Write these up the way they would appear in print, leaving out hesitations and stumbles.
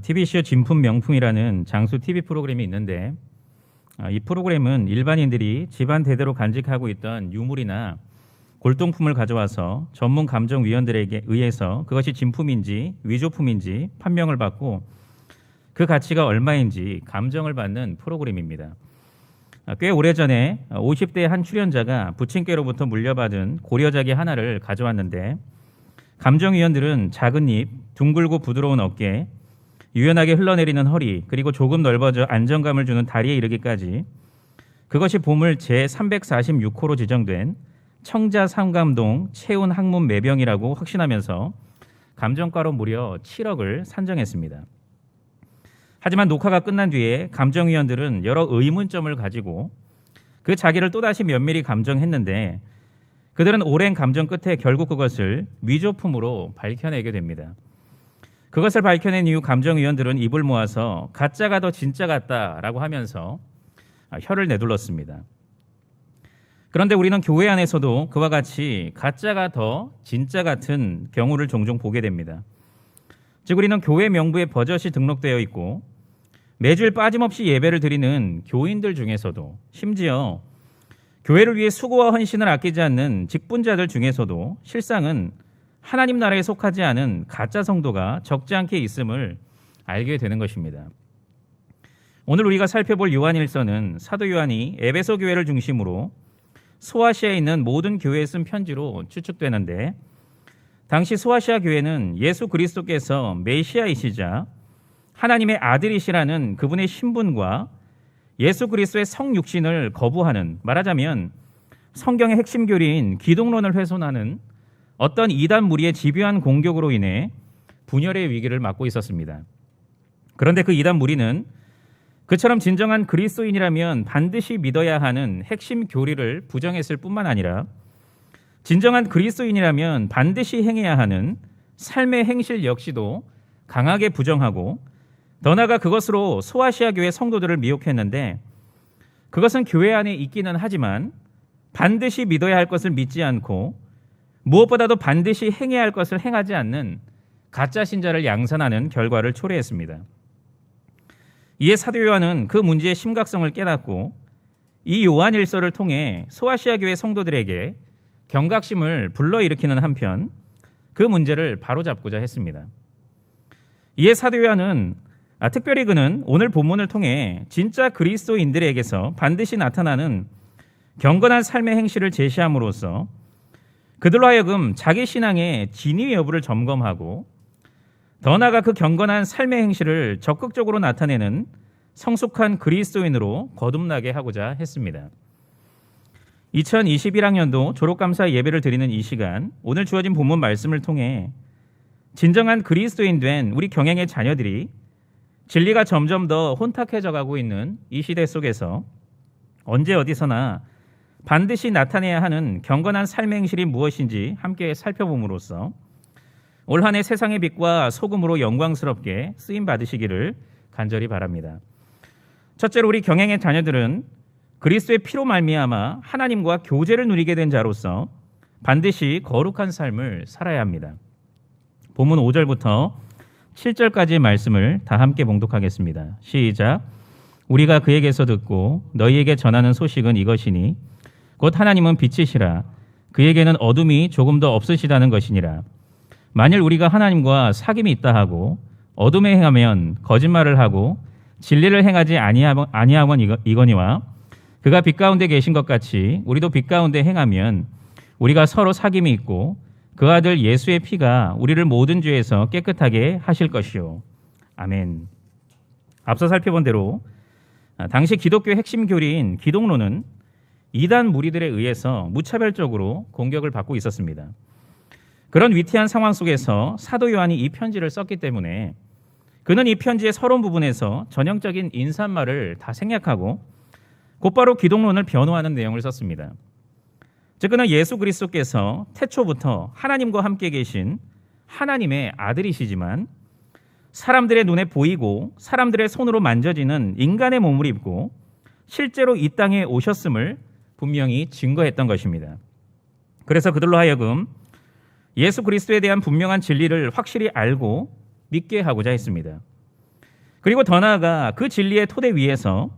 TV쇼 진품 명품이라는 장수 TV 프로그램이 있는데 이 프로그램은 일반인들이 집안 대대로 간직하고 있던 유물이나 골동품을 가져와서 전문 감정위원들에게 의해서 그것이 진품인지 위조품인지 판명을 받고 그 가치가 얼마인지 감정을 받는 프로그램입니다. 꽤 오래전에 50대 한 출연자가 부친께로부터 물려받은 고려자기 하나를 가져왔는데 감정위원들은 작은 입, 둥글고 부드러운 어깨, 유연하게 흘러내리는 허리, 그리고 조금 넓어져 안정감을 주는 다리에 이르기까지 그것이 보물 제346호로 지정된 청자 상감동 채운 학문 매병이라고 확신하면서 감정가로 무려 7억을 산정했습니다. 하지만 녹화가 끝난 뒤에 감정위원들은 여러 의문점을 가지고 그 자기를 또다시 면밀히 감정했는데 그들은 오랜 감정 끝에 결국 그것을 위조품으로 밝혀내게 됩니다. 그것을 밝혀낸 이후 감정위원들은 입을 모아서 가짜가 더 진짜 같다라고 하면서 혀를 내둘렀습니다. 그런데 우리는 교회 안에서도 그와 같이 가짜가 더 진짜 같은 경우를 종종 보게 됩니다. 즉 우리는 교회 명부에 버젓이 등록되어 있고 매주일 빠짐없이 예배를 드리는 교인들 중에서도 심지어 교회를 위해 수고와 헌신을 아끼지 않는 직분자들 중에서도 실상은 하나님 나라에 속하지 않은 가짜 성도가 적지 않게 있음을 알게 되는 것입니다. 오늘 우리가 살펴볼 요한일서는 사도 요한이 에베소 교회를 중심으로 소아시아에 있는 모든 교회에 쓴 편지로 추측되는데 당시 소아시아 교회는 예수 그리스도께서 메시아이시자 하나님의 아들이시라는 그분의 신분과 예수 그리스도의 성육신을 거부하는, 말하자면 성경의 핵심 교리인 기독론을 훼손하는 어떤 이단 무리의 집요한 공격으로 인해 분열의 위기를 맞고 있었습니다. 그런데 그 이단 무리는 그처럼 진정한 그리스도인이라면 반드시 믿어야 하는 핵심 교리를 부정했을 뿐만 아니라 진정한 그리스도인이라면 반드시 행해야 하는 삶의 행실 역시도 강하게 부정하고 더 나아가 그것으로 소아시아 교회 성도들을 미혹했는데 그것은 교회 안에 있기는 하지만 반드시 믿어야 할 것을 믿지 않고 무엇보다도 반드시 행해야 할 것을 행하지 않는 가짜 신자를 양산하는 결과를 초래했습니다. 이에 사도 요한은 그 문제의 심각성을 깨닫고 이 요한일서를 통해 소아시아 교회 성도들에게 경각심을 불러일으키는 한편 그 문제를 바로잡고자 했습니다. 이에 사도 요한은 특별히 그는 오늘 본문을 통해 진짜 그리스도인들에게서 반드시 나타나는 경건한 삶의 행실을 제시함으로써 그들로 하여금 자기 신앙의 진위 여부를 점검하고 더 나아가 그 경건한 삶의 행실을 적극적으로 나타내는 성숙한 그리스도인으로 거듭나게 하고자 했습니다. 2021학년도 졸업감사 예배를 드리는 이 시간, 오늘 주어진 본문 말씀을 통해 진정한 그리스도인 된 우리 경영의 자녀들이 진리가 점점 더 혼탁해져 가고 있는 이 시대 속에서 언제 어디서나 반드시 나타내야 하는 경건한 삶의 행실이 무엇인지 함께 살펴봄으로써 올 한 해 세상의 빛과 소금으로 영광스럽게 쓰임 받으시기를 간절히 바랍니다. 첫째로 우리 경영의 자녀들은 그리스도의 피로 말미암아 하나님과 교제를 누리게 된 자로서 반드시 거룩한 삶을 살아야 합니다. 본문 5절부터 7절까지의 말씀을 다 함께 봉독하겠습니다. 시작. 우리가 그에게서 듣고 너희에게 전하는 소식은 이것이니 곧 하나님은 빛이시라 그에게는 어둠이 조금 더 없으시다는 것이니라. 만일 우리가 하나님과 사귐이 있다 하고 어둠에 행하면 거짓말을 하고 진리를 행하지 아니하면 이거니와 그가 빛 가운데 계신 것 같이 우리도 빛 가운데 행하면 우리가 서로 사귐이 있고 그 아들 예수의 피가 우리를 모든 죄에서 깨끗하게 하실 것이요. 아멘. 앞서 살펴본 대로 당시 기독교의 핵심 교리인 기독론은 이단 무리들에 의해서 무차별적으로 공격을 받고 있었습니다. 그런 위태한 상황 속에서 사도 요한이 이 편지를 썼기 때문에 그는 이 편지의 서론 부분에서 전형적인 인사말을 다 생략하고 곧바로 기독론을 변호하는 내용을 썼습니다. 즉 그는 예수 그리스도께서 태초부터 하나님과 함께 계신 하나님의 아들이시지만 사람들의 눈에 보이고 사람들의 손으로 만져지는 인간의 몸을 입고 실제로 이 땅에 오셨음을 분명히 증거했던 것입니다. 그래서 그들로 하여금 예수 그리스도에 대한 분명한 진리를 확실히 알고 믿게 하고자 했습니다. 그리고 더 나아가 그 진리의 토대 위에서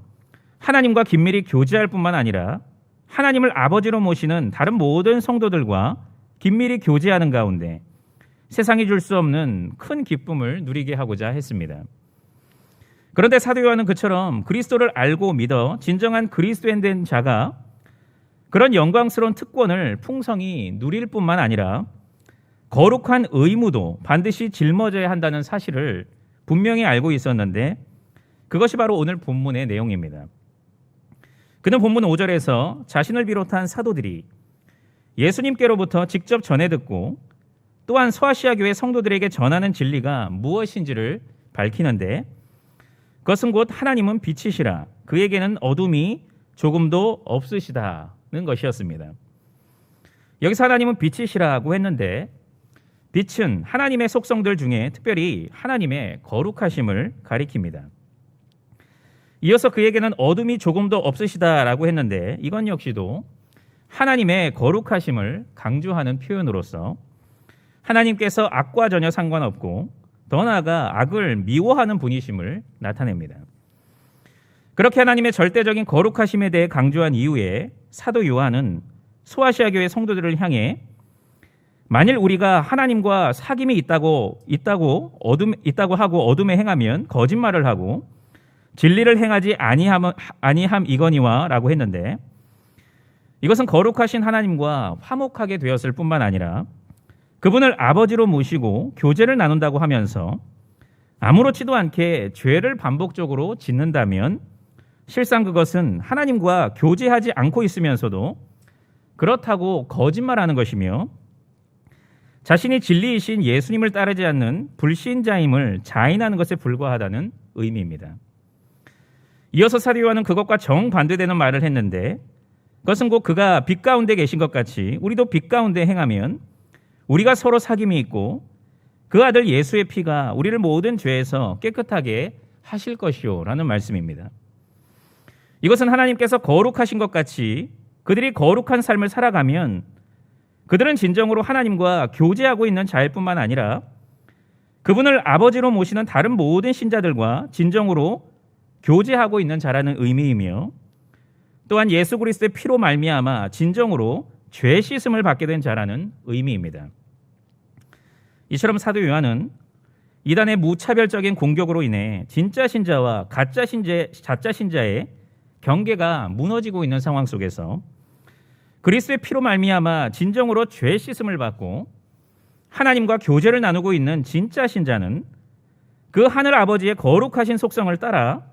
하나님과 긴밀히 교제할 뿐만 아니라 하나님을 아버지로 모시는 다른 모든 성도들과 긴밀히 교제하는 가운데 세상이 줄 수 없는 큰 기쁨을 누리게 하고자 했습니다. 그런데 사도 요한은 그처럼 그리스도를 알고 믿어 진정한 그리스도인 된 자가 그런 영광스러운 특권을 풍성히 누릴 뿐만 아니라 거룩한 의무도 반드시 짊어져야 한다는 사실을 분명히 알고 있었는데 그것이 바로 오늘 본문의 내용입니다. 그는 본문 5절에서 자신을 비롯한 사도들이 예수님께로부터 직접 전해 듣고 또한 소아시아 교회 성도들에게 전하는 진리가 무엇인지를 밝히는데 그것은 곧 하나님은 빛이시라 그에게는 어둠이 조금도 없으시다는 것이었습니다. 여기서 하나님은 빛이시라고 했는데 빛은 하나님의 속성들 중에 특별히 하나님의 거룩하심을 가리킵니다. 이어서 그에게는 어둠이 조금도 없으시다라고 했는데 이건 역시도 하나님의 거룩하심을 강조하는 표현으로서 하나님께서 악과 전혀 상관없고 더 나아가 악을 미워하는 분이심을 나타냅니다. 그렇게 하나님의 절대적인 거룩하심에 대해 강조한 이후에 사도 요한은 소아시아 교회 성도들을 향해 만일 우리가 하나님과 사귐이 있다고 하고 어둠에 행하면 거짓말을 하고 진리를 행하지 아니함 이거니와라고 했는데 이것은 거룩하신 하나님과 화목하게 되었을 뿐만 아니라 그분을 아버지로 모시고 교제를 나눈다고 하면서 아무렇지도 않게 죄를 반복적으로 짓는다면 실상 그것은 하나님과 교제하지 않고 있으면서도 그렇다고 거짓말하는 것이며 자신이 진리이신 예수님을 따르지 않는 불신자임을 자인하는 것에 불과하다는 의미입니다. 이어서 사도 요한은 그것과 정반대되는 말을 했는데 그것은 곧 그가 빛 가운데 계신 것 같이 우리도 빛 가운데 행하면 우리가 서로 사귐이 있고 그 아들 예수의 피가 우리를 모든 죄에서 깨끗하게 하실 것이요 라는 말씀입니다. 이것은 하나님께서 거룩하신 것 같이 그들이 거룩한 삶을 살아가면 그들은 진정으로 하나님과 교제하고 있는 자일 뿐만 아니라 그분을 아버지로 모시는 다른 모든 신자들과 진정으로 교제하고 있는 자라는 의미이며 또한 예수 그리스도의 피로 말미암아 진정으로 죄 씻음을 받게 된 자라는 의미입니다. 이처럼 사도 요한은 이단의 무차별적인 공격으로 인해 진짜 신자와 가짜 신자의 경계가 무너지고 있는 상황 속에서 그리스도의 피로 말미암아 진정으로 죄 씻음을 받고 하나님과 교제를 나누고 있는 진짜 신자는 그 하늘 아버지의 거룩하신 속성을 따라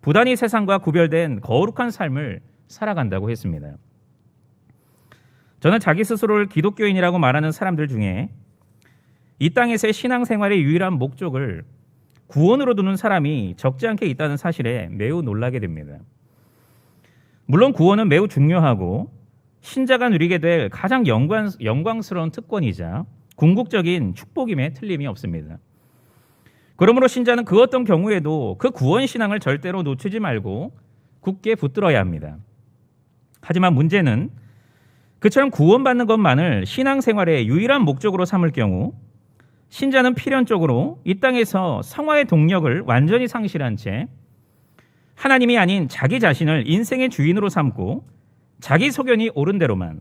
부단히 세상과 구별된 거룩한 삶을 살아간다고 했습니다. 저는 자기 스스로를 기독교인이라고 말하는 사람들 중에 이 땅에서의 신앙생활의 유일한 목적을 구원으로 두는 사람이 적지 않게 있다는 사실에 매우 놀라게 됩니다. 물론 구원은 매우 중요하고 신자가 누리게 될 가장 영광스러운 특권이자 궁극적인 축복임에 틀림이 없습니다. 그러므로 신자는 그 어떤 경우에도 그 구원 신앙을 절대로 놓치지 말고 굳게 붙들어야 합니다. 하지만 문제는 그처럼 구원받는 것만을 신앙생활의 유일한 목적으로 삼을 경우 신자는 필연적으로 이 땅에서 성화의 동력을 완전히 상실한 채 하나님이 아닌 자기 자신을 인생의 주인으로 삼고 자기 소견이 옳은 대로만,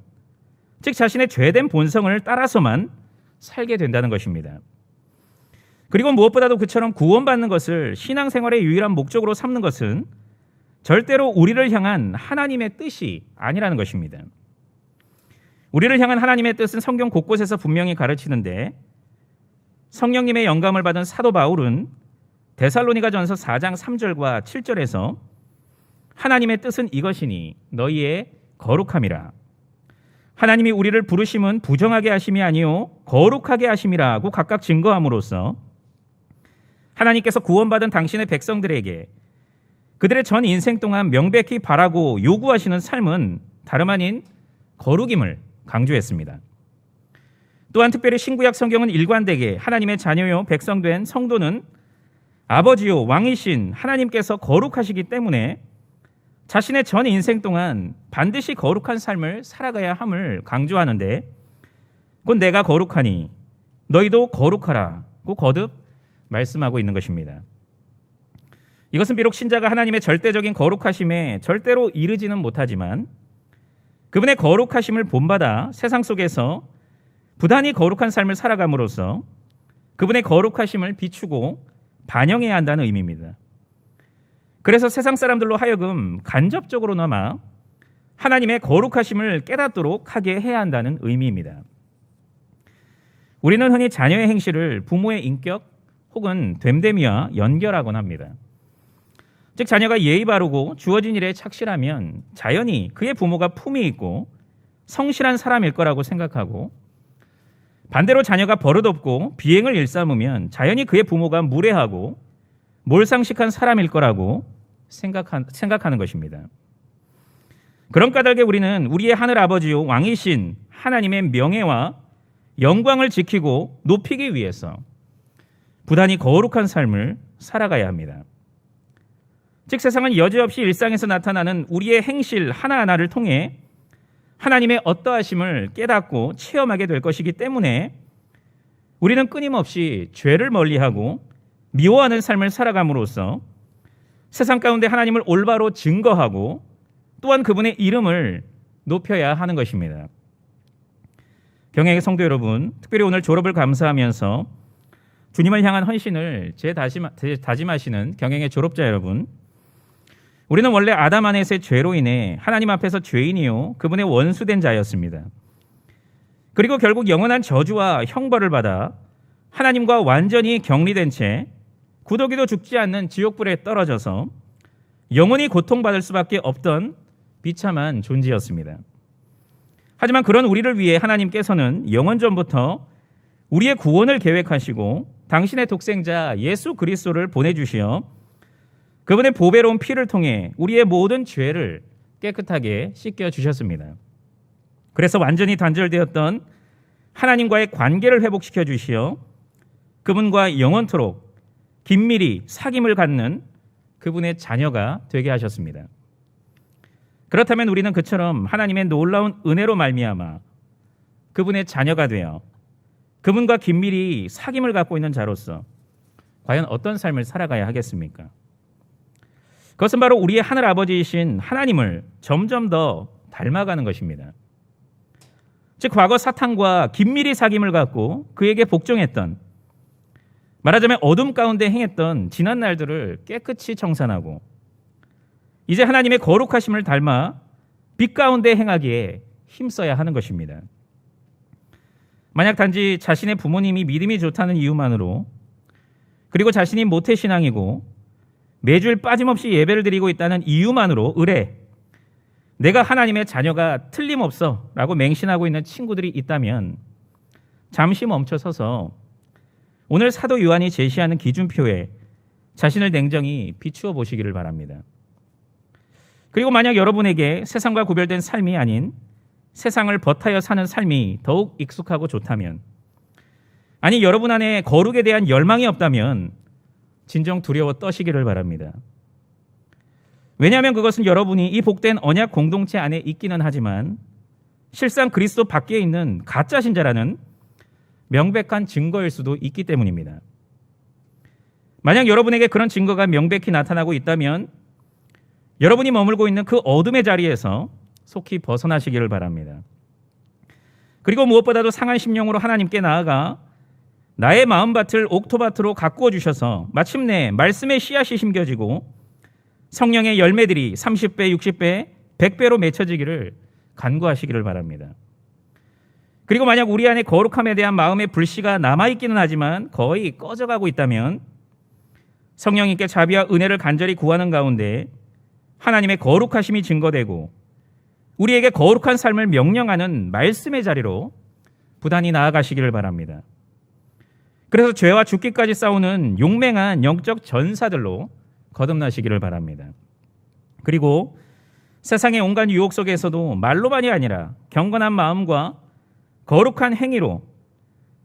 즉 자신의 죄된 본성을 따라서만 살게 된다는 것입니다. 그리고 무엇보다도 그처럼 구원받는 것을 신앙생활의 유일한 목적으로 삼는 것은 절대로 우리를 향한 하나님의 뜻이 아니라는 것입니다. 우리를 향한 하나님의 뜻은 성경 곳곳에서 분명히 가르치는데 성령님의 영감을 받은 사도 바울은 데살로니가전서 4장 3절과 7절에서 하나님의 뜻은 이것이니 너희의 거룩함이라. 하나님이 우리를 부르심은 부정하게 하심이 아니요 거룩하게 하심이라고 각각 증거함으로써 하나님께서 구원받은 당신의 백성들에게 그들의 전 인생 동안 명백히 바라고 요구하시는 삶은 다름 아닌 거룩임을 강조했습니다. 또한 특별히 신구약 성경은 일관되게 하나님의 자녀요 백성된 성도는 아버지요 왕이신 하나님께서 거룩하시기 때문에 자신의 전 인생 동안 반드시 거룩한 삶을 살아가야 함을 강조하는데 곧 내가 거룩하니 너희도 거룩하라고 거듭 말씀하고 있는 것입니다. 이것은 비록 신자가 하나님의 절대적인 거룩하심에 절대로 이르지는 못하지만 그분의 거룩하심을 본받아 세상 속에서 부단히 거룩한 삶을 살아감으로써 그분의 거룩하심을 비추고 반영해야 한다는 의미입니다. 그래서 세상 사람들로 하여금 간접적으로나마 하나님의 거룩하심을 깨닫도록 하게 해야 한다는 의미입니다. 우리는 흔히 자녀의 행실을 부모의 인격 혹은 됨됨이와 연결하곤 합니다. 즉 자녀가 예의 바르고 주어진 일에 착실하면 자연히 그의 부모가 품위 있고 성실한 사람일 거라고 생각하고, 반대로 자녀가 버릇없고 비행을 일삼으면 자연히 그의 부모가 무례하고 몰상식한 사람일 거라고 생각하는 것입니다. 그런 까닭에 우리는 우리의 하늘 아버지요 왕이신 하나님의 명예와 영광을 지키고 높이기 위해서 부단히 거룩한 삶을 살아가야 합니다. 즉 세상은 여지없이 일상에서 나타나는 우리의 행실 하나하나를 통해 하나님의 어떠하심을 깨닫고 체험하게 될 것이기 때문에 우리는 끊임없이 죄를 멀리하고 미워하는 삶을 살아감으로써 세상 가운데 하나님을 올바로 증거하고 또한 그분의 이름을 높여야 하는 것입니다. 경애의 성도 여러분, 특별히 오늘 졸업을 감사하면서 주님을 향한 헌신을 다짐하시는 경영의 졸업자 여러분, 우리는 원래 아담 안에서의 죄로 인해 하나님 앞에서 죄인이요 그분의 원수된 자였습니다. 그리고 결국 영원한 저주와 형벌을 받아 하나님과 완전히 격리된 채 구더기도 죽지 않는 지옥불에 떨어져서 영원히 고통받을 수밖에 없던 비참한 존재였습니다. 하지만 그런 우리를 위해 하나님께서는 영원 전부터 우리의 구원을 계획하시고 당신의 독생자 예수 그리스도를 보내주시어 그분의 보배로운 피를 통해 우리의 모든 죄를 깨끗하게 씻겨주셨습니다. 그래서 완전히 단절되었던 하나님과의 관계를 회복시켜 주시어 그분과 영원토록 긴밀히 사귐을 갖는 그분의 자녀가 되게 하셨습니다. 그렇다면 우리는 그처럼 하나님의 놀라운 은혜로 말미암아 그분의 자녀가 되어 그분과 긴밀히 사귐을 갖고 있는 자로서 과연 어떤 삶을 살아가야 하겠습니까? 그것은 바로 우리의 하늘 아버지이신 하나님을 점점 더 닮아가는 것입니다. 즉 과거 사탄과 긴밀히 사귐을 갖고 그에게 복종했던, 말하자면 어둠 가운데 행했던 지난 날들을 깨끗이 청산하고 이제 하나님의 거룩하심을 닮아 빛 가운데 행하기에 힘써야 하는 것입니다. 만약 단지 자신의 부모님이 믿음이 좋다는 이유만으로, 그리고 자신이 모태신앙이고 매주일 빠짐없이 예배를 드리고 있다는 이유만으로 의뢰 내가 하나님의 자녀가 틀림없어 라고 맹신하고 있는 친구들이 있다면 잠시 멈춰서서 오늘 사도 요한이 제시하는 기준표에 자신을 냉정히 비추어 보시기를 바랍니다. 그리고 만약 여러분에게 세상과 구별된 삶이 아닌 세상을 버타여 사는 삶이 더욱 익숙하고 좋다면, 아니 여러분 안에 거룩에 대한 열망이 없다면 진정 두려워 떠시기를 바랍니다. 왜냐하면 그것은 여러분이 이 복된 언약 공동체 안에 있기는 하지만 실상 그리스도 밖에 있는 가짜 신자라는 명백한 증거일 수도 있기 때문입니다. 만약 여러분에게 그런 증거가 명백히 나타나고 있다면 여러분이 머물고 있는 그 어둠의 자리에서 속히 벗어나시기를 바랍니다. 그리고 무엇보다도 상한 심령으로 하나님께 나아가 나의 마음밭을 옥토밭으로 가꾸어 주셔서 마침내 말씀의 씨앗이 심겨지고 성령의 열매들이 30배, 60배, 100배로 맺혀지기를 간구하시기를 바랍니다. 그리고 만약 우리 안에 거룩함에 대한 마음의 불씨가 남아있기는 하지만 거의 꺼져가고 있다면 성령님께 자비와 은혜를 간절히 구하는 가운데 하나님의 거룩하심이 증거되고 우리에게 거룩한 삶을 명령하는 말씀의 자리로 부단히 나아가시기를 바랍니다. 그래서 죄와 죽기까지 싸우는 용맹한 영적 전사들로 거듭나시기를 바랍니다. 그리고 세상의 온갖 유혹 속에서도 말로만이 아니라 경건한 마음과 거룩한 행위로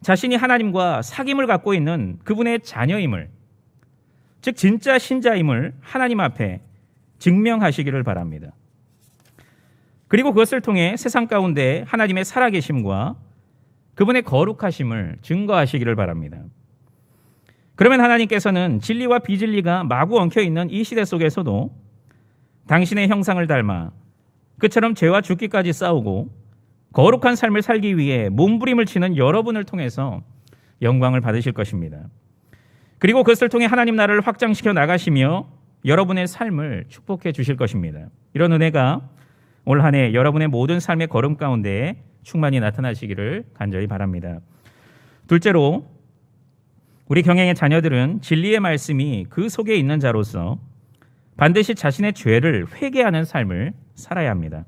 자신이 하나님과 사귐을 갖고 있는 그분의 자녀임을, 즉 진짜 신자임을 하나님 앞에 증명하시기를 바랍니다. 그리고 그것을 통해 세상 가운데 하나님의 살아계심과 그분의 거룩하심을 증거하시기를 바랍니다. 그러면 하나님께서는 진리와 비진리가 마구 엉켜 있는 이 시대 속에서도 당신의 형상을 닮아 그처럼 죄와 죽기까지 싸우고 거룩한 삶을 살기 위해 몸부림을 치는 여러분을 통해서 영광을 받으실 것입니다. 그리고 그것을 통해 하나님 나라를 확장시켜 나가시며 여러분의 삶을 축복해 주실 것입니다. 이런 은혜가 올 한 해 여러분의 모든 삶의 걸음 가운데 충만히 나타나시기를 간절히 바랍니다. 둘째로, 우리 경영의 자녀들은 진리의 말씀이 그 속에 있는 자로서 반드시 자신의 죄를 회개하는 삶을 살아야 합니다.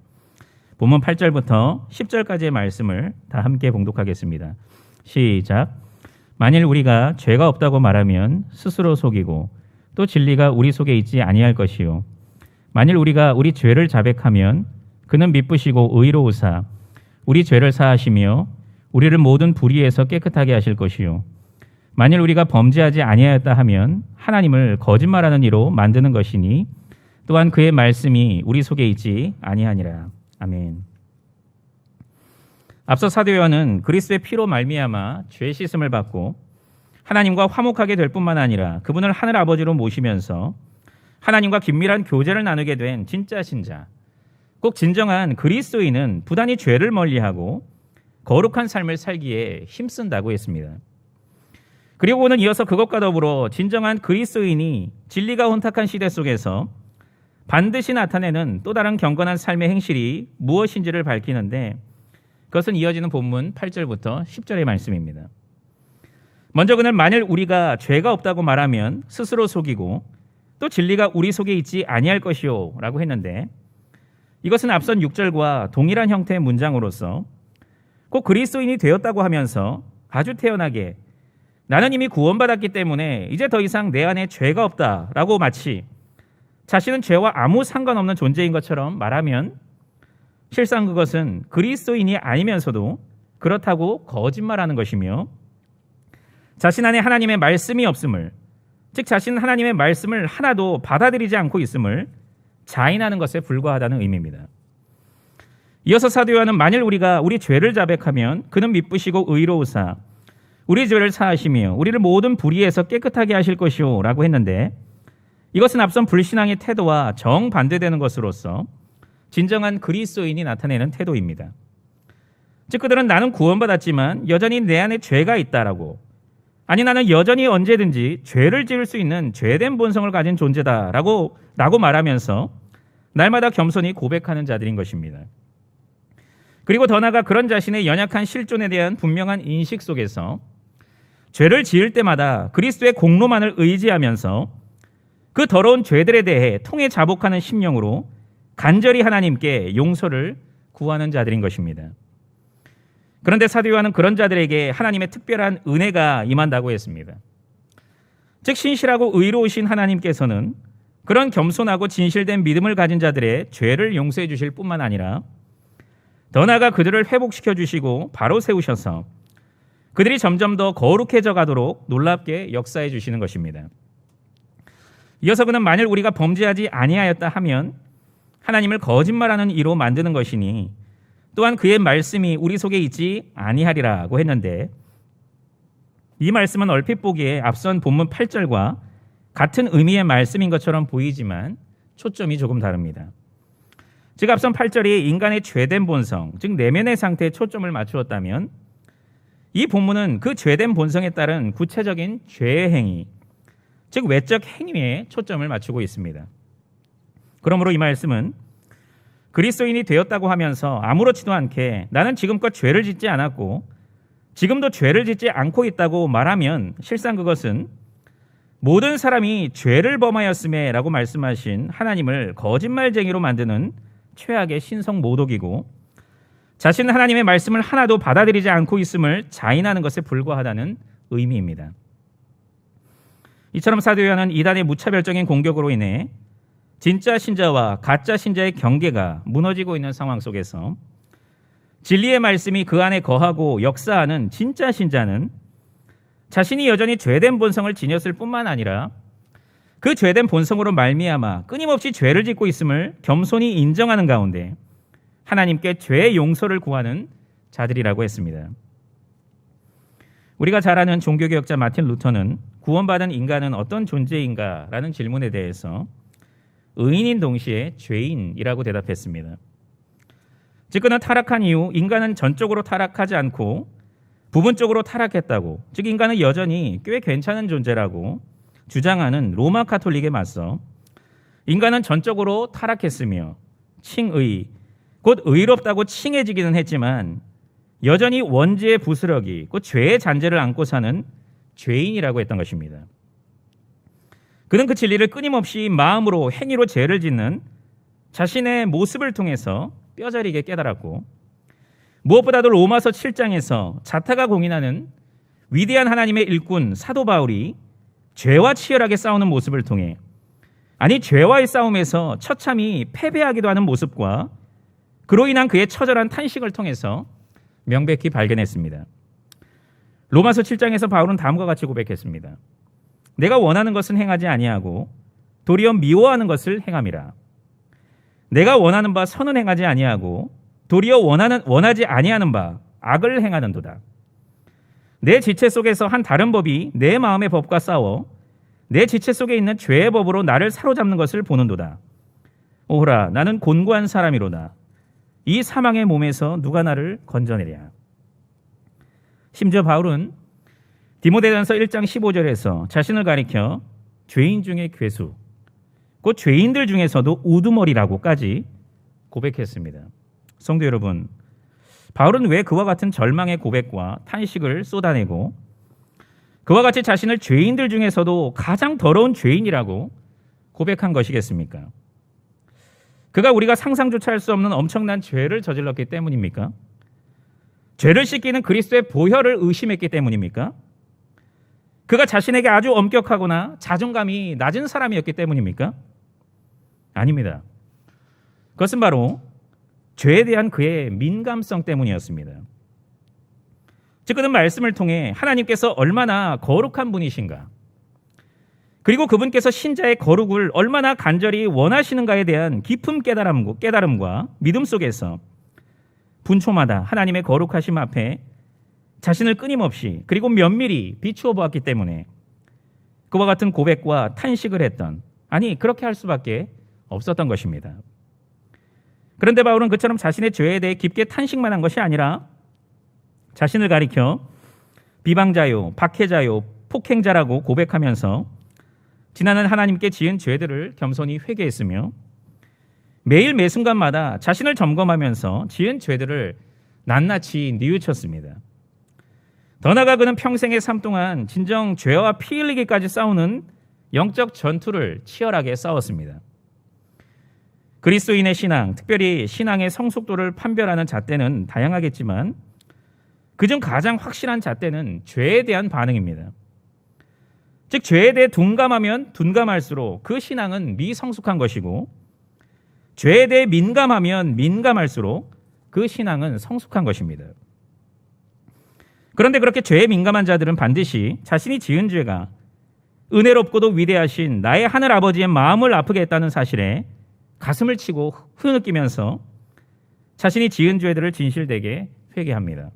본문 8절부터 10절까지의 말씀을 다 함께 봉독하겠습니다. 시작. 만일 우리가 죄가 없다고 말하면 스스로 속이고 또 진리가 우리 속에 있지 아니할 것이요. 만일 우리가 우리 죄를 자백하면 그는 미쁘시고 의로우사 우리 죄를 사하시며 우리를 모든 불의에서 깨끗하게 하실 것이요. 만일 우리가 범죄하지 아니하였다 하면 하나님을 거짓말하는 이로 만드는 것이니 또한 그의 말씀이 우리 속에 있지 아니하니라. 아멘. 앞서 사도 요한은 그리스도의 피로 말미암아 죄 씻음을 받고 하나님과 화목하게 될 뿐만 아니라 그분을 하늘 아버지로 모시면서 하나님과 긴밀한 교제를 나누게 된 진짜 신자, 꼭 진정한 그리스도인은 부단히 죄를 멀리하고 거룩한 삶을 살기에 힘쓴다고 했습니다. 그리고 오늘 이어서 그것과 더불어 진정한 그리스도인이 진리가 혼탁한 시대 속에서 반드시 나타내는 또 다른 경건한 삶의 행실이 무엇인지를 밝히는데, 그것은 이어지는 본문 8절부터 10절의 말씀입니다. 먼저 그는 만일 우리가 죄가 없다고 말하면 스스로 속이고 또 진리가 우리 속에 있지 아니할 것이요 라고 했는데, 이것은 앞선 6절과 동일한 형태의 문장으로서 꼭 그리스도인이 되었다고 하면서 아주 태연하게 나는 이미 구원받았기 때문에 이제 더 이상 내 안에 죄가 없다라고 마치 자신은 죄와 아무 상관없는 존재인 것처럼 말하면 실상 그것은 그리스도인이 아니면서도 그렇다고 거짓말하는 것이며, 자신 안에 하나님의 말씀이 없음을, 즉 자신은 하나님의 말씀을 하나도 받아들이지 않고 있음을 자인하는 것에 불과하다는 의미입니다. 이어서 사도 요한은 만일 우리가 우리 죄를 자백하면 그는 미쁘시고 의로우사 우리 죄를 사하시며 우리를 모든 불의에서 깨끗하게 하실 것이요 라고 했는데, 이것은 앞선 불신앙의 태도와 정반대되는 것으로서 진정한 그리스도인이 나타내는 태도입니다. 즉 그들은 나는 구원받았지만 여전히 내 안에 죄가 있다라고, 아니 나는 여전히 언제든지 죄를 지을 수 있는 죄된 본성을 가진 존재다라고 말하면서 날마다 겸손히 고백하는 자들인 것입니다. 그리고 더 나아가 그런 자신의 연약한 실존에 대한 분명한 인식 속에서 죄를 지을 때마다 그리스도의 공로만을 의지하면서 그 더러운 죄들에 대해 통해 자복하는 심령으로 간절히 하나님께 용서를 구하는 자들인 것입니다. 그런데 사도 요한은 그런 자들에게 하나님의 특별한 은혜가 임한다고 했습니다. 즉 신실하고 의로우신 하나님께서는 그런 겸손하고 진실된 믿음을 가진 자들의 죄를 용서해 주실 뿐만 아니라 더 나아가 그들을 회복시켜 주시고 바로 세우셔서 그들이 점점 더 거룩해져 가도록 놀랍게 역사해 주시는 것입니다. 이어서 그는 만일 우리가 범죄하지 아니하였다 하면 하나님을 거짓말하는 이로 만드는 것이니 또한 그의 말씀이 우리 속에 있지 아니하리라고 했는데, 이 말씀은 얼핏 보기에 앞선 본문 8절과 같은 의미의 말씀인 것처럼 보이지만 초점이 조금 다릅니다. 즉 앞선 8절이 인간의 죄된 본성, 즉 내면의 상태에 초점을 맞추었다면 이 본문은 그 죄된 본성에 따른 구체적인 죄의 행위, 즉 외적 행위에 초점을 맞추고 있습니다. 그러므로 이 말씀은 그리스도인이 되었다고 하면서 아무렇지도 않게 나는 지금껏 죄를 짓지 않았고 지금도 죄를 짓지 않고 있다고 말하면 실상 그것은 모든 사람이 죄를 범하였음에 라고 말씀하신 하나님을 거짓말쟁이로 만드는 최악의 신성 모독이고, 자신은 하나님의 말씀을 하나도 받아들이지 않고 있음을 자인하는 것에 불과하다는 의미입니다. 이처럼 사도 요한은 이단의 무차별적인 공격으로 인해 진짜 신자와 가짜 신자의 경계가 무너지고 있는 상황 속에서 진리의 말씀이 그 안에 거하고 역사하는 진짜 신자는 자신이 여전히 죄된 본성을 지녔을 뿐만 아니라 그 죄된 본성으로 말미암아 끊임없이 죄를 짓고 있음을 겸손히 인정하는 가운데 하나님께 죄의 용서를 구하는 자들이라고 했습니다. 우리가 잘 아는 종교개혁자 마틴 루터는 구원받은 인간은 어떤 존재인가라는 질문에 대해서 의인인 동시에 죄인이라고 대답했습니다. 즉 그는 타락한 이후 인간은 전적으로 타락하지 않고 부분적으로 타락했다고, 즉 인간은 여전히 꽤 괜찮은 존재라고 주장하는 로마 카톨릭에 맞서 인간은 전적으로 타락했으며 칭의, 곧 의롭다고 칭해지기는 했지만 여전히 원죄의 부스러기, 곧 죄의 잔재를 안고 사는 죄인이라고 했던 것입니다. 그는 그 진리를 끊임없이 마음으로 행위로 죄를 짓는 자신의 모습을 통해서 뼈저리게 깨달았고, 무엇보다도 로마서 7장에서 자타가 공인하는 위대한 하나님의 일꾼 사도 바울이 죄와 치열하게 싸우는 모습을 통해, 아니 죄와의 싸움에서 처참히 패배하기도 하는 모습과 그로 인한 그의 처절한 탄식을 통해서 명백히 발견했습니다. 로마서 7장에서 바울은 다음과 같이 고백했습니다. 내가 원하는 것은 행하지 아니하고 도리어 미워하는 것을 행함이라. 내가 원하는 바 선은 행하지 아니하고 도리어 원하지 아니하는 바 악을 행하는도다. 내 지체 속에서 한 다른 법이 내 마음의 법과 싸워 내 지체 속에 있는 죄의 법으로 나를 사로잡는 것을 보는도다. 오호라, 나는 곤고한 사람이로다. 이 사망의 몸에서 누가 나를 건져내랴. 심지어 바울은 디모데전서 1장 15절에서 자신을 가리켜 죄인 중에 괴수, 곧 죄인들 중에서도 우두머리라고까지 고백했습니다. 성도 여러분, 바울은 왜 그와 같은 절망의 고백과 탄식을 쏟아내고 그와 같이 자신을 죄인들 중에서도 가장 더러운 죄인이라고 고백한 것이겠습니까? 그가 우리가 상상조차 할 수 없는 엄청난 죄를 저질렀기 때문입니까? 죄를 씻기는 그리스도의 보혈을 의심했기 때문입니까? 그가 자신에게 아주 엄격하거나 자존감이 낮은 사람이었기 때문입니까? 아닙니다. 그것은 바로 죄에 대한 그의 민감성 때문이었습니다. 즉 그는 말씀을 통해 하나님께서 얼마나 거룩한 분이신가, 그리고 그분께서 신자의 거룩을 얼마나 간절히 원하시는가에 대한 깊은 깨달음과 믿음 속에서 분초마다 하나님의 거룩하심 앞에 자신을 끊임없이 그리고 면밀히 비추어 보았기 때문에 그와 같은 고백과 탄식을 했던, 아니 그렇게 할 수밖에 없었던 것입니다. 그런데 바울은 그처럼 자신의 죄에 대해 깊게 탄식만 한 것이 아니라 자신을 가리켜 비방자요, 박해자요, 폭행자라고 고백하면서 지나는 하나님께 지은 죄들을 겸손히 회개했으며 매일 매순간마다 자신을 점검하면서 지은 죄들을 낱낱이 뉘우쳤습니다. 더 나아가 그는 평생의 삶 동안 진정 죄와 피 흘리기까지 싸우는 영적 전투를 치열하게 싸웠습니다. 그리스도인의 신앙, 특별히 신앙의 성숙도를 판별하는 잣대는 다양하겠지만 그중 가장 확실한 잣대는 죄에 대한 반응입니다. 즉 죄에 대해 둔감하면 둔감할수록 그 신앙은 미성숙한 것이고, 죄에 대해 민감하면 민감할수록 그 신앙은 성숙한 것입니다. 그런데 그렇게 죄에 민감한 자들은 반드시 자신이 지은 죄가 은혜롭고도 위대하신 나의 하늘 아버지의 마음을 아프게 했다는 사실에 가슴을 치고 흐느끼면서 자신이 지은 죄들을 진실되게 회개합니다.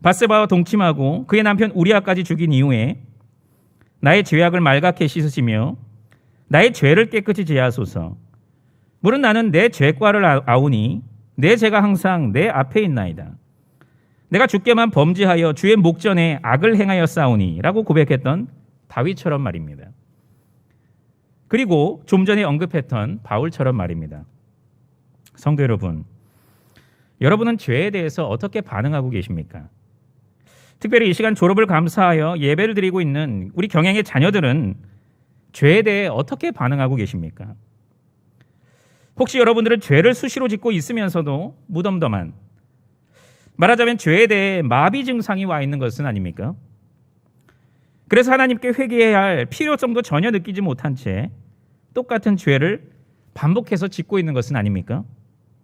밧세바와 동침하고 그의 남편 우리아까지 죽인 이후에 나의 죄악을 말갛게 씻으시며 나의 죄를 깨끗이 제하소서. 물은 나는 내 죄과를 아우니 내 죄가 항상 내 앞에 있나이다. 내가 주께만 범죄하여 주의 목전에 악을 행하여 싸우니 라고 고백했던 다윗처럼 말입니다. 그리고 좀 전에 언급했던 바울처럼 말입니다. 성도 여러분, 여러분은 죄에 대해서 어떻게 반응하고 계십니까? 특별히 이 시간 졸업을 감사하여 예배를 드리고 있는 우리 경영의 자녀들은 죄에 대해 어떻게 반응하고 계십니까? 혹시 여러분들은 죄를 수시로 짓고 있으면서도 무덤덤한, 말하자면 죄에 대해 마비 증상이 와 있는 것은 아닙니까? 그래서 하나님께 회개해야 할 필요성도 전혀 느끼지 못한 채 똑같은 죄를 반복해서 짓고 있는 것은 아닙니까?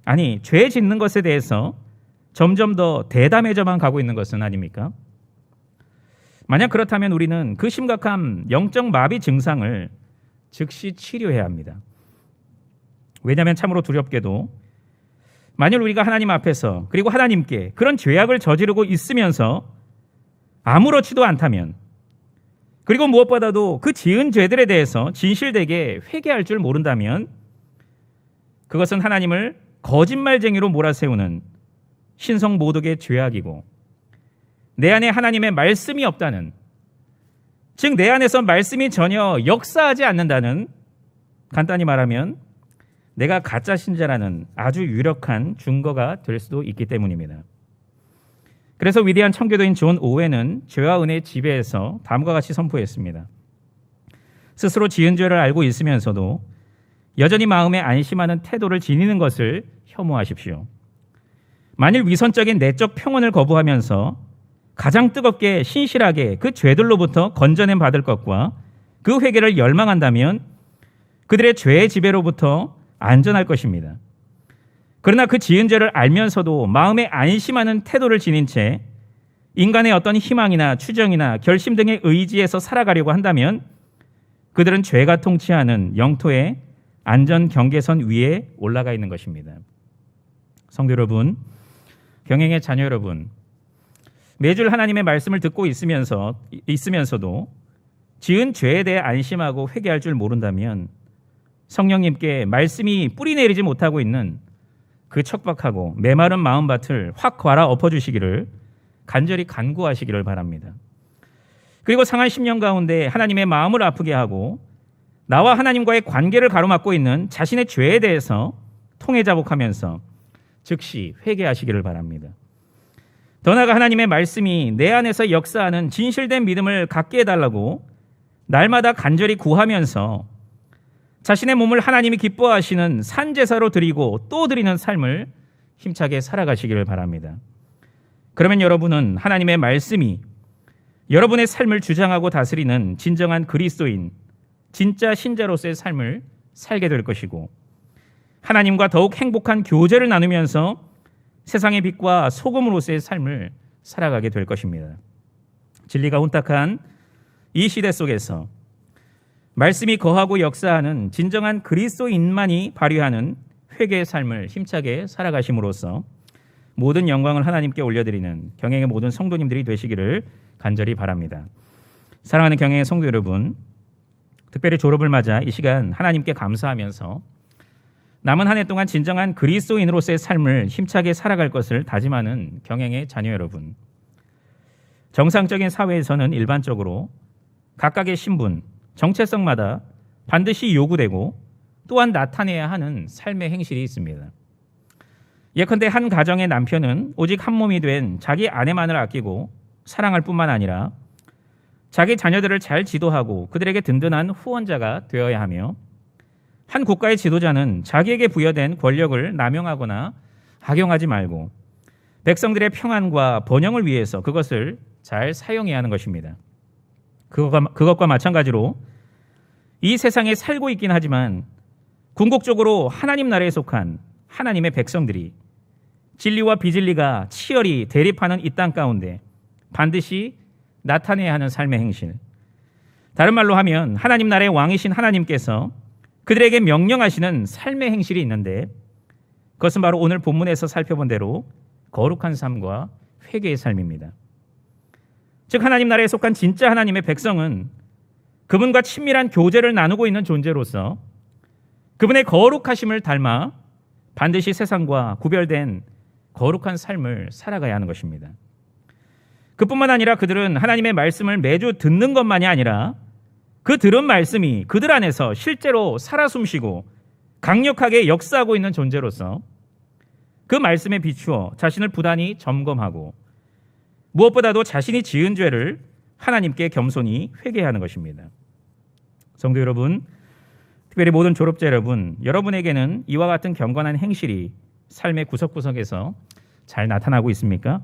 아니, 죄 짓는 것에 대해서 점점 더 대담해져만 가고 있는 것은 아닙니까? 만약 그렇다면 우리는 그 심각한 영적 마비 증상을 즉시 치료해야 합니다. 왜냐하면 참으로 두렵게도 만일 우리가 하나님 앞에서 그리고 하나님께 그런 죄악을 저지르고 있으면서 아무렇지도 않다면, 그리고 무엇보다도 그 지은 죄들에 대해서 진실되게 회개할 줄 모른다면 그것은 하나님을 거짓말쟁이로 몰아세우는 신성모독의 죄악이고, 내 안에 하나님의 말씀이 없다는, 즉 내 안에서 말씀이 전혀 역사하지 않는다는, 간단히 말하면 내가 가짜 신자라는 아주 유력한 증거가 될 수도 있기 때문입니다. 그래서 위대한 청교도인 존 오웬은 죄와 은혜의 지배에서 다음과 같이 선포했습니다. 스스로 지은 죄를 알고 있으면서도 여전히 마음에 안심하는 태도를 지니는 것을 혐오하십시오. 만일 위선적인 내적 평온을 거부하면서 가장 뜨겁게 신실하게 그 죄들로부터 건져냄 받을 것과 그 회개를 열망한다면 그들의 죄의 지배로부터 안전할 것입니다. 그러나 그 지은 죄를 알면서도 마음에 안심하는 태도를 지닌 채 인간의 어떤 희망이나 추정이나 결심 등의 의지에서 살아가려고 한다면 그들은 죄가 통치하는 영토의 안전 경계선 위에 올라가 있는 것입니다. 성도 여러분, 경행의 자녀 여러분, 매주 하나님의 말씀을 듣고 있으면서도 지은 죄에 대해 안심하고 회개할 줄 모른다면 성령님께 말씀이 뿌리 내리지 못하고 있는 그 척박하고 메마른 마음밭을 확 갈아 엎어주시기를 간절히 간구하시기를 바랍니다. 그리고 상한 10년 가운데 하나님의 마음을 아프게 하고 나와 하나님과의 관계를 가로막고 있는 자신의 죄에 대해서 통회자복하면서 즉시 회개하시기를 바랍니다. 더 나아가 하나님의 말씀이 내 안에서 역사하는 진실된 믿음을 갖게 해달라고 날마다 간절히 구하면서 자신의 몸을 하나님이 기뻐하시는 산제사로 드리고 또 드리는 삶을 힘차게 살아가시기를 바랍니다. 그러면 여러분은 하나님의 말씀이 여러분의 삶을 주장하고 다스리는 진정한 그리스도인, 진짜 신자로서의 삶을 살게 될 것이고, 하나님과 더욱 행복한 교제를 나누면서 세상의 빛과 소금으로서의 삶을 살아가게 될 것입니다. 진리가 혼탁한 이 시대 속에서 말씀이 거하고 역사하는 진정한 그리스도인만이 발휘하는 회개의 삶을 힘차게 살아가심으로써 모든 영광을 하나님께 올려드리는 경행의 모든 성도님들이 되시기를 간절히 바랍니다. 사랑하는 경행의 성도 여러분, 특별히 졸업을 맞아 이 시간 하나님께 감사하면서 남은 한 해 동안 진정한 그리스도인으로서의 삶을 힘차게 살아갈 것을 다짐하는 경행의 자녀 여러분, 정상적인 사회에서는 일반적으로 각각의 신분, 정체성마다 반드시 요구되고 또한 나타내야 하는 삶의 행실이 있습니다. 예컨대 한 가정의 남편은 오직 한 몸이 된 자기 아내만을 아끼고 사랑할 뿐만 아니라 자기 자녀들을 잘 지도하고 그들에게 든든한 후원자가 되어야 하며, 한 국가의 지도자는 자기에게 부여된 권력을 남용하거나 악용하지 말고 백성들의 평안과 번영을 위해서 그것을 잘 사용해야 하는 것입니다. 그것과 마찬가지로 이 세상에 살고 있긴 하지만 궁극적으로 하나님 나라에 속한 하나님의 백성들이 진리와 비진리가 치열히 대립하는 이 땅 가운데 반드시 나타내야 하는 삶의 행실, 다른 말로 하면 하나님 나라의 왕이신 하나님께서 그들에게 명령하시는 삶의 행실이 있는데, 그것은 바로 오늘 본문에서 살펴본 대로 거룩한 삶과 회개의 삶입니다. 즉 하나님 나라에 속한 진짜 하나님의 백성은 그분과 친밀한 교제를 나누고 있는 존재로서 그분의 거룩하심을 닮아 반드시 세상과 구별된 거룩한 삶을 살아가야 하는 것입니다. 그뿐만 아니라 그들은 하나님의 말씀을 매주 듣는 것만이 아니라 그 들은 말씀이 그들 안에서 실제로 살아 숨쉬고 강력하게 역사하고 있는 존재로서 그 말씀에 비추어 자신을 부단히 점검하고 무엇보다도 자신이 지은 죄를 하나님께 겸손히 회개하는 것입니다. 성도 여러분, 특별히 모든 졸업자 여러분, 여러분에게는 이와 같은 경건한 행실이 삶의 구석구석에서 잘 나타나고 있습니까?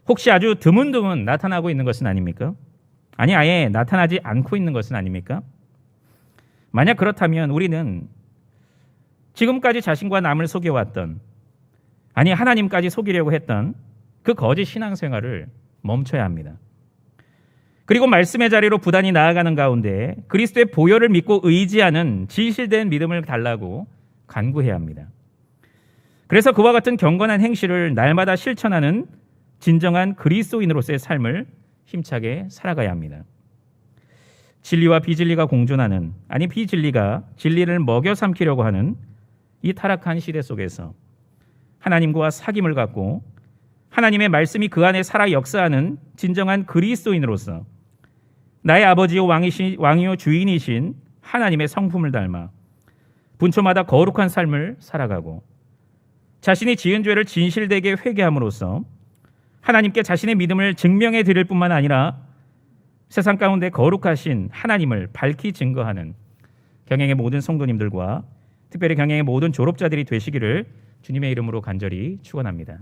혹시 아주 드문드문 나타나고 있는 것은 아닙니까? 아니, 아예 나타나지 않고 있는 것은 아닙니까? 만약 그렇다면 우리는 지금까지 자신과 남을 속여왔던, 아니 하나님까지 속이려고 했던 그 거짓 신앙생활을 멈춰야 합니다. 그리고 말씀의 자리로 부단히 나아가는 가운데 그리스도의 보혈을 믿고 의지하는 진실된 믿음을 달라고 간구해야 합니다. 그래서 그와 같은 경건한 행실을 날마다 실천하는 진정한 그리스도인으로서의 삶을 힘차게 살아가야 합니다. 진리와 비진리가 공존하는, 아니 비진리가 진리를 먹여 삼키려고 하는 이 타락한 시대 속에서 하나님과 사귐을 갖고 하나님의 말씀이 그 안에 살아 역사하는 진정한 그리스도인으로서 나의 아버지요 왕이요 주인이신 하나님의 성품을 닮아 분초마다 거룩한 삶을 살아가고 자신이 지은 죄를 진실되게 회개함으로써 하나님께 자신의 믿음을 증명해 드릴 뿐만 아니라 세상 가운데 거룩하신 하나님을 밝히 증거하는 경영의 모든 성도님들과 특별히 경영의 모든 졸업자들이 되시기를 주님의 이름으로 간절히 축원합니다.